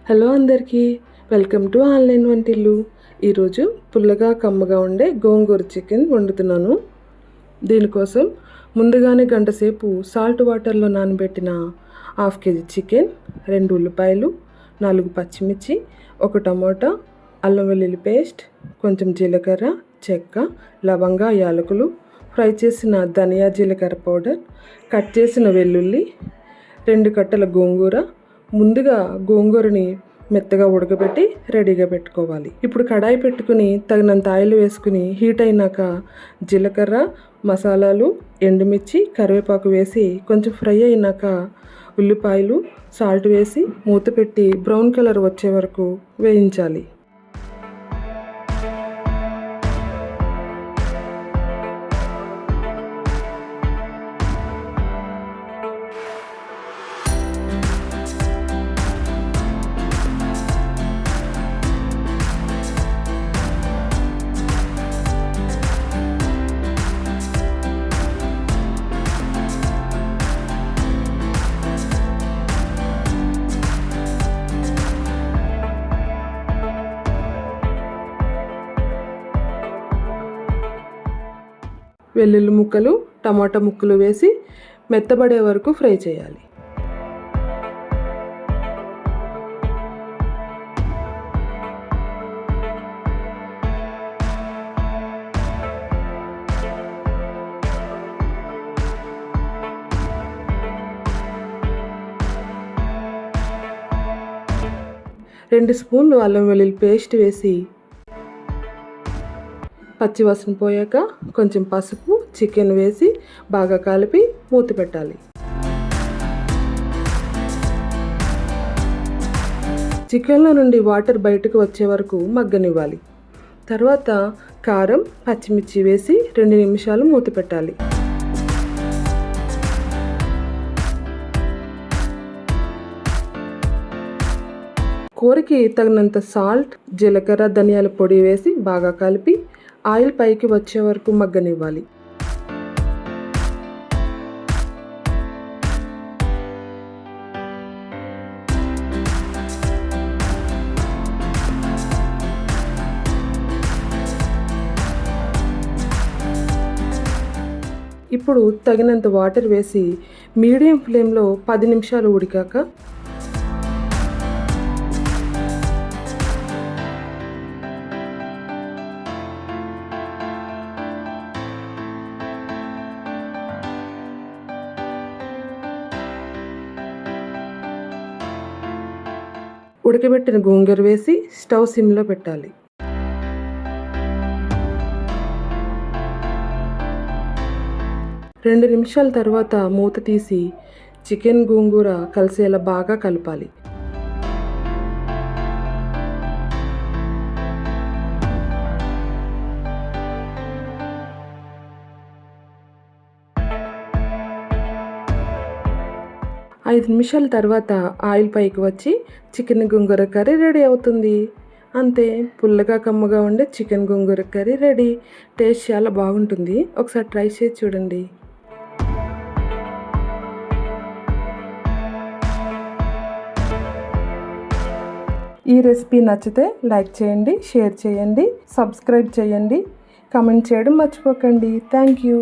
Hello అందరికీ, welcome to online వంటిల్లు. ఈరోజు పుల్లగా కమ్మగా ఉండే గోంగూర చికెన్ వండుతున్నాను. దీనికోసం ముందుగానే గంట సేపు సాల్ట్ వాటర్లో నానబెట్టిన 1/2 kg చికెన్, 2 ఉల్లిపాయలు, 4 పచ్చిమిర్చి, 1 టమోటా, అల్లం వెల్లుల్లి పేస్ట్, కొంచెం జీలకర్ర, చెక్క, లవంగ, యాలకులు, ఫ్రై చేసిన ధనియా జీలకర్ర పౌడర్, కట్ చేసిన వెల్లుల్లి, 2 కట్టల గోంగూర. ముందుగా గోంగూరని మెత్తగా ఉడకబెట్టి రెడీగా పెట్టుకోవాలి. ఇప్పుడు కడాయి పెట్టుకుని తగినంత ఆయిల్ వేసుకుని హీట్ అయినాక జీలకర్ర, మసాలాలు, ఎండుమిర్చి, కరివేపాకు వేసి కొంచెం ఫ్రై అయినాక ఉల్లిపాయలు, సాల్ట్ వేసి మూత పెట్టి బ్రౌన్ కలర్ వచ్చే వరకు వేయించాలి. వెల్లుల్లి ముక్కలు, టమాటా ముక్కలు వేసి మెత్తబడే వరకు ఫ్రై చేయాలి. రెండు స్పూన్లు అల్లం వెల్లుల్లి పేస్ట్ వేసి పచ్చివాసన పోయాక కొంచెం పసుపు, చికెన్ వేసి బాగా కలిపి మూత పెట్టాలి. చికెన్లో నుండి వాటర్ బయటకు వచ్చే వరకు మగ్గనివ్వాలి. తర్వాత కారం, పచ్చిమిర్చి వేసి 2 నిమిషాలు మూత పెట్టాలి. కూరకి తగినంత సాల్ట్, జీలకర్ర, ధనియాల పొడి వేసి బాగా కలిపి ఆయిల్ పైకి వచ్చే వరకు మగ్గనివ్వాలి. ఇప్పుడు తగినంత వాటర్ వేసి మీడియం ఫ్లేమ్లో 10 నిమిషాలు ఉడికాక ఉడకబెట్టిన గోంగూర వేసి స్టవ్ సిమ్లో పెట్టాలి. రెండు నిమిషాల తర్వాత మూత తీసి చికెన్, గోంగూర కలిసేలా బాగా కలపాలి. ఐదు నిమిషాల తర్వాత ఆయిల్ పైకి వచ్చి చికెన్ గోంగూర కర్రీ రెడీ అవుతుంది. అంతే, పుల్లగా కమ్మగా ఉండే చికెన్ గోంగూర కర్రీ రెడీ. టేస్ట్ చాలా బాగుంటుంది, ఒకసారి ట్రై చేసి చూడండి. ఈ రెసిపీ నచ్చితే లైక్ చేయండి, షేర్ చేయండి, సబ్స్క్రైబ్ చేయండి, కామెంట్ చేయడం మర్చిపోకండి. Thank you.